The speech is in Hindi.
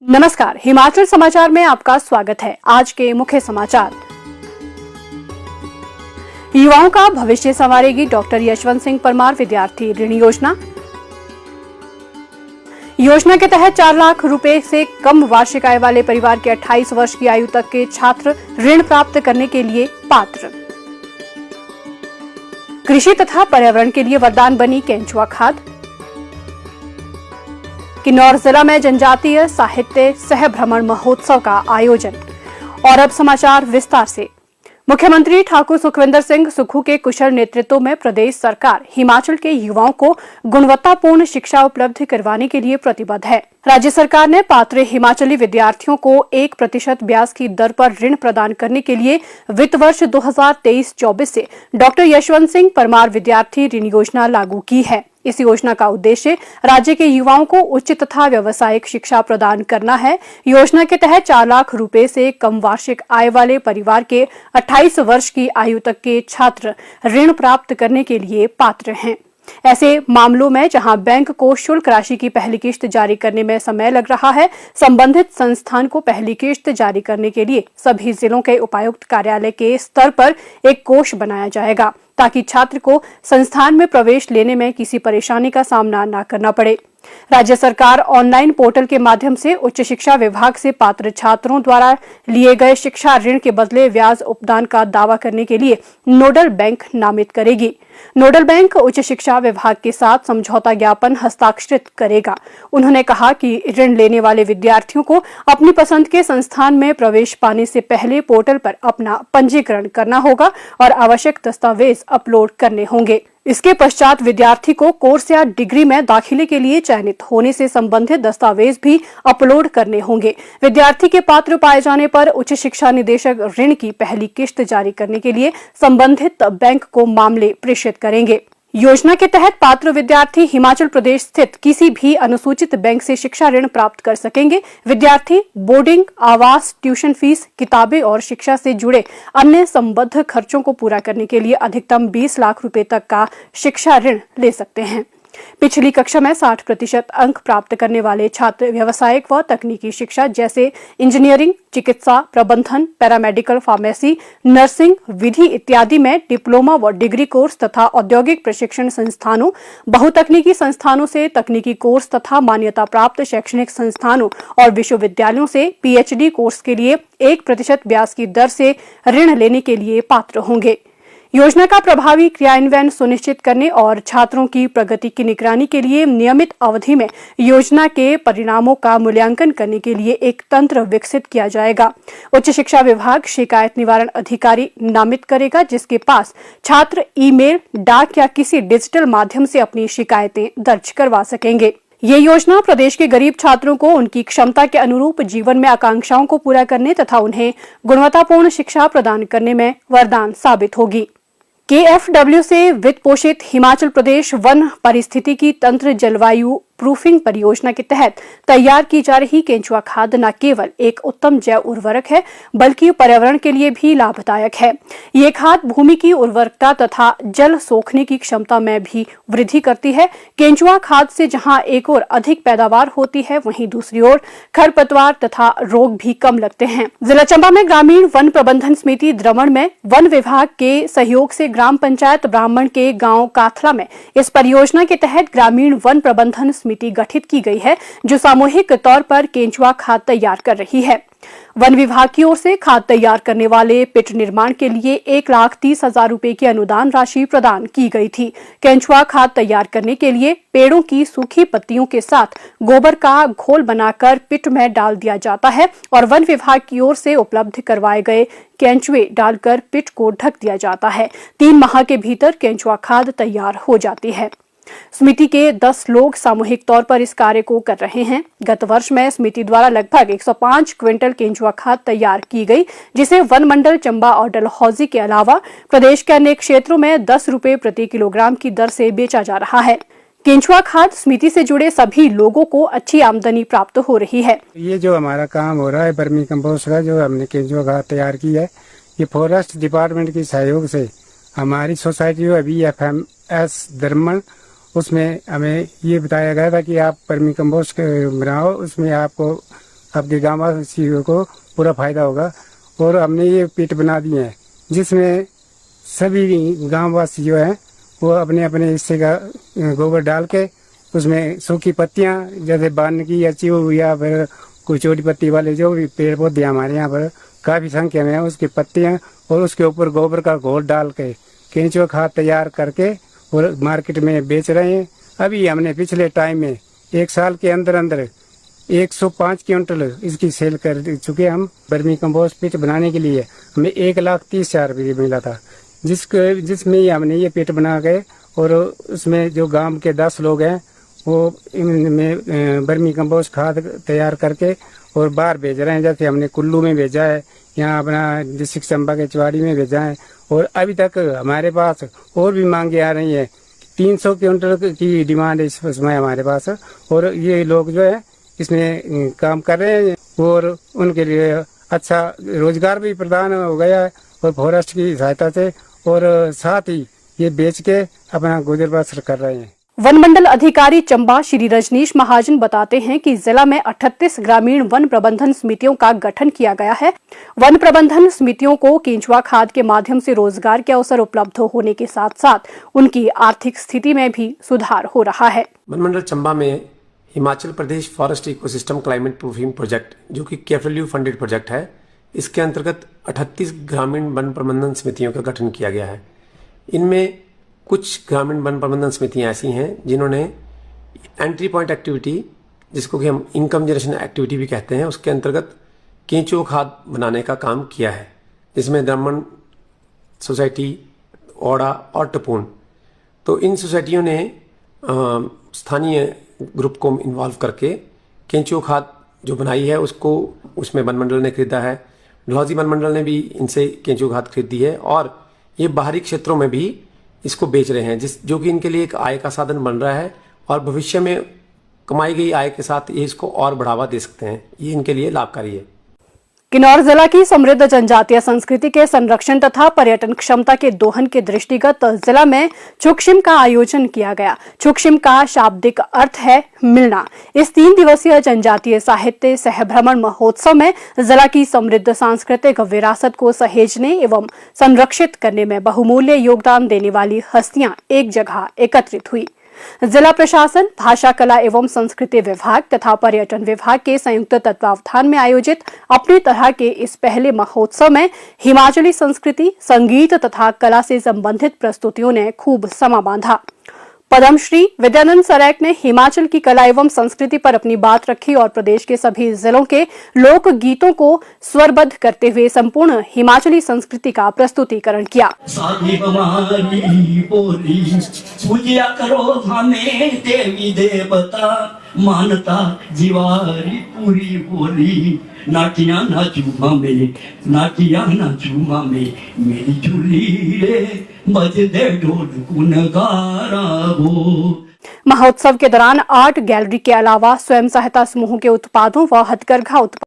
नमस्कार, हिमाचल समाचार में आपका स्वागत है। आज के मुख्य समाचार। युवाओं का भविष्य संवारेगी डॉक्टर यशवंत सिंह परमार विद्यार्थी ऋण योजना। योजना के तहत 4 लाख रुपए से कम वार्षिक आय वाले परिवार के 28 वर्ष की आयु तक के छात्र ऋण प्राप्त करने के लिए पात्र। कृषि तथा पर्यावरण के लिए वरदान बनी केंचुआ खाद। किन्नौर जिला में जनजातीय साहित्य सह भ्रमण महोत्सव का आयोजन। और अब समाचार विस्तार से। मुख्यमंत्री ठाकुर सुखविंदर सिंह सुक्खू के कुशल नेतृत्व में प्रदेश सरकार हिमाचल के युवाओं को गुणवत्तापूर्ण शिक्षा उपलब्ध करवाने के लिए प्रतिबद्ध है। राज्य सरकार ने पात्र हिमाचली विद्यार्थियों को 1% ब्याज की दर पर ऋण प्रदान करने के लिए वित्त वर्ष 2023-24 से डॉक्टर यशवंत सिंह परमार विद्यार्थी ऋण योजना लागू की है। इस योजना का उद्देश्य राज्य के युवाओं को उच्च तथा व्यावसायिक शिक्षा प्रदान करना है। योजना के तहत 4 लाख रुपए से कम वार्षिक आय वाले परिवार के 28 वर्ष की आयु तक के छात्र ऋण प्राप्त करने के लिए पात्र हैं। ऐसे मामलों में जहां बैंक को शुल्क राशि की पहली किश्त जारी करने में समय लग रहा है, संबंधित संस्थान को पहली किश्त जारी करने के लिए सभी जिलों के उपायुक्त कार्यालय के स्तर पर एक कोष बनाया जाएगा, ताकि छात्र को संस्थान में प्रवेश लेने में किसी परेशानी का सामना न करना पड़े। राज्य सरकार ऑनलाइन पोर्टल के माध्यम से उच्च शिक्षा विभाग से पात्र छात्रों द्वारा लिए गए शिक्षा ऋण के बदले ब्याज उपदान का दावा करने के लिए नोडल बैंक नामित करेगी। नोडल बैंक उच्च शिक्षा विभाग के साथ समझौता ज्ञापन हस्ताक्षरित करेगा। उन्होंने कहा कि ऋण लेने वाले विद्यार्थियों को अपनी पसंद के संस्थान में प्रवेश पाने से पहले पोर्टल पर अपना पंजीकरण करना होगा और आवश्यक दस्तावेज अपलोड करने होंगे। इसके पश्चात विद्यार्थी को कोर्स या डिग्री में दाखिले के लिए चयनित होने से संबंधित दस्तावेज भी अपलोड करने होंगे। विद्यार्थी के पात्र पाए जाने पर उच्च शिक्षा निदेशक ऋण की पहली किश्त जारी करने के लिए संबंधित बैंक को मामले प्रेषित करेंगे। योजना के तहत पात्र विद्यार्थी हिमाचल प्रदेश स्थित किसी भी अनुसूचित बैंक से शिक्षा ऋण प्राप्त कर सकेंगे। विद्यार्थी बोर्डिंग, आवास, ट्यूशन फीस, किताबें और शिक्षा से जुड़े अन्य संबद्ध खर्चों को पूरा करने के लिए अधिकतम 20 लाख रुपए तक का शिक्षा ऋण ले सकते हैं। पिछली कक्षा में 60% अंक प्राप्त करने वाले छात्र व्यावसायिक व तकनीकी शिक्षा जैसे इंजीनियरिंग, चिकित्सा, प्रबंधन, पैरामेडिकल, फार्मेसी, नर्सिंग, विधि इत्यादि में डिप्लोमा व डिग्री कोर्स तथा औद्योगिक प्रशिक्षण संस्थानों, बहुतकनीकी संस्थानों से तकनीकी कोर्स तथा मान्यता प्राप्त शैक्षणिक संस्थानों और विश्वविद्यालयों से PhD कोर्स के लिए 1% ब्याज की दर से ऋण लेने के लिए पात्र होंगे। योजना का प्रभावी क्रियान्वयन सुनिश्चित करने और छात्रों की प्रगति की निगरानी के लिए नियमित अवधि में योजना के परिणामों का मूल्यांकन करने के लिए एक तंत्र विकसित किया जाएगा। उच्च शिक्षा विभाग शिकायत निवारण अधिकारी नामित करेगा, जिसके पास छात्र ईमेल, डाक या किसी डिजिटल माध्यम से अपनी शिकायतें दर्ज करवा सकेंगे। ये योजना प्रदेश के गरीब छात्रों को उनकी क्षमता के अनुरूप जीवन में आकांक्षाओं को पूरा करने तथा उन्हें गुणवत्तापूर्ण शिक्षा प्रदान करने में वरदान साबित होगी। KFW से वित्त पोषित हिमाचल प्रदेश वन पारिस्थितिकी तंत्र जलवायु प्रूफिंग परियोजना के तहत तैयार की जा रही केंचुआ खाद न केवल एक उत्तम जैव उर्वरक है, बल्कि पर्यावरण के लिए भी लाभदायक है। ये खाद भूमि की उर्वरकता तथा जल सोखने की क्षमता में भी वृद्धि करती है। केंचुआ खाद से जहां एक ओर अधिक पैदावार होती है, वहीं दूसरी ओर खरपतवार तथा रोग भी कम लगते हैं। जिला चंबा में ग्रामीण वन प्रबंधन समिति द्रमण में वन विभाग के सहयोग से ग्राम पंचायत ब्राह्मण के गाँव काथला में इस परियोजना के तहत ग्रामीण वन प्रबंधन समिति गठित की गई है, जो सामूहिक तौर पर केंचुआ खाद तैयार कर रही है। वन विभाग की ओर से खाद तैयार करने वाले पिट निर्माण के लिए 1,30,000 रुपए की अनुदान राशि प्रदान की गई थी। केंचुआ खाद तैयार करने के लिए पेड़ों की सूखी पत्तियों के साथ गोबर का घोल बनाकर पिट में डाल दिया जाता है और वन विभाग की ओर से उपलब्ध करवाए गए केंचुए डालकर पिट को ढक दिया जाता है। 3 माह के भीतर केंचुआ खाद तैयार हो जाती है। समिति के 10 लोग सामूहिक तौर पर इस कार्य को कर रहे हैं। गत वर्ष में समिति द्वारा लगभग 105 क्विंटल केंचुआ खाद तैयार की गई, जिसे वन मंडल चंबा और डलहौजी के अलावा प्रदेश के अन्य क्षेत्रों में 10 रुपए प्रति किलोग्राम की दर से बेचा जा रहा है। केंचुआ खाद समिति से जुड़े सभी लोगों को अच्छी आमदनी प्राप्त हो रही है। ये जो हमारा काम हो रहा है वर्मी कंपोस्ट का, जो हमने केंचुआ खाद तैयार की है, ये फॉरेस्ट डिपार्टमेंट के सहयोग से हमारी सोसाइटी अभी FMS दर्मन, उसमें हमें ये बताया गया था कि आप वर्मी कंपोस्ट बनाओ, उसमें आपको आपके गाँव वासियों को पूरा फायदा होगा। और हमने ये पिट बना दिए हैं जिसमें सभी गाँव वासी जो हैं वो अपने अपने हिस्से का गोबर डाल के उसमें सूखी पत्तियां जैसे बान की या चीव या फिर कोई छोटी पत्ती वाले जो भी पेड़ पौधे हमारे यहाँ पर काफ़ी संख्या में है उसकी पत्तियां और उसके ऊपर गोबर का घोल डाल के केंचुआ खाद तैयार करके और मार्केट में बेच रहे हैं। अभी हमने पिछले टाइम में 1 साल के अंदर अंदर 105 क्विंटल इसकी सेल कर चुके हम। वर्मी कंपोस्ट पिट बनाने के लिए हमें 1,30,000 रुपये मिला था जिसमें हमने ये पिट बना गए और उसमें जो गांव के 10 लोग हैं वो इनमें वर्मी कंपोस्ट खाद तैयार करके और बाहर भेज रहे हैं। जैसे हमने कुल्लू में भेजा है, यहाँ अपना डिस्ट्रिक्ट चंबा के चुवाड़ी में भेजा है और अभी तक हमारे पास और भी मांगे आ रही हैं। 300 क्विंटल की डिमांड इस समय हमारे पास और ये लोग जो है इसमें काम कर रहे हैं और उनके लिए अच्छा रोजगार भी प्रदान हो गया है और फॉरेस्ट की सहायता से और साथ ही ये बेच के अपना गुजर बसर कर रहे हैं। वन मंडल अधिकारी चंबा श्री रजनीश महाजन बताते हैं कि जिला में 38 ग्रामीण वन प्रबंधन समितियों का गठन किया गया है। वन प्रबंधन समितियों को केंचुआ खाद के माध्यम से रोजगार के अवसर उपलब्ध होने के साथ साथ उनकी आर्थिक स्थिति में भी सुधार हो रहा है। वन मंडल चंबा में Himachal Pradesh forest ecosystem climate proofing project जो कि KFLU फंडेड प्रोजेक्ट है, इसके अंतर्गत 38 ग्रामीण वन प्रबंधन समितियों का गठन किया गया है। इनमें कुछ ग्रामीण वन प्रबंधन समितियां ऐसी हैं जिन्होंने एंट्री पॉइंट एक्टिविटी, जिसको कि हम इनकम जनरेशन एक्टिविटी भी कहते हैं, उसके अंतर्गत केंचुआ खाद बनाने का काम किया है, जिसमें ब्राह्मण सोसाइटी, ओड़ा और टपून। तो इन सोसाइटियों ने स्थानीय ग्रुप को इन्वॉल्व करके केंचुआ खाद जो बनाई है उसको उसमें वन मंडल ने खरीदा है। डलहौजी वन मंडल ने भी इनसे केंचुआ खाद खरीदी है और ये बाहरी क्षेत्रों में भी इसको बेच रहे हैं, जो कि इनके लिए एक आय का साधन बन रहा है और भविष्य में कमाई गई आय के साथ ये इसको और बढ़ावा दे सकते हैं। ये इनके लिए लाभकारी है। किन्नौर जिला की समृद्ध जनजातीय संस्कृति के संरक्षण तथा पर्यटन क्षमता के दोहन के दृष्टिगत जिला में छुकशिम का आयोजन किया गया। छुकशिम का शाब्दिक अर्थ है मिलना। इस 3 दिवसीय जनजातीय साहित्य सहभ्रमण महोत्सव में जिला की समृद्ध सांस्कृतिक विरासत को सहेजने एवं संरक्षित करने में बहुमूल्य योगदान देने वाली हस्तियां एक जगह एकत्रित हुई। जिला प्रशासन, भाषा कला एवं संस्कृति विभाग तथा पर्यटन विभाग के संयुक्त तत्वावधान में आयोजित अपनी तरह के इस पहले महोत्सव में हिमाचली संस्कृति, संगीत तथा कला से संबंधित प्रस्तुतियों ने खूब समा बांधा। पद्मश्री विद्यानंद सरेक ने हिमाचल की कला एवं संस्कृति पर अपनी बात रखी और प्रदेश के सभी जिलों के लोक गीतों को स्वरबद्ध करते हुए संपूर्ण हिमाचली संस्कृति का प्रस्तुतिकरण किया। पूजा करो हमें देवी देवता, मानता जीवारी पूरी बोली, नाटिया नाचूमा में, नाटिया नाचूमा में, मेरी झूली रे बज दे ढोल गुनगारा हो। महोत्सव के दौरान आर्ट गैलरी के अलावा स्वयं सहायता समूह के उत्पादों व हथकरघा उत्पाद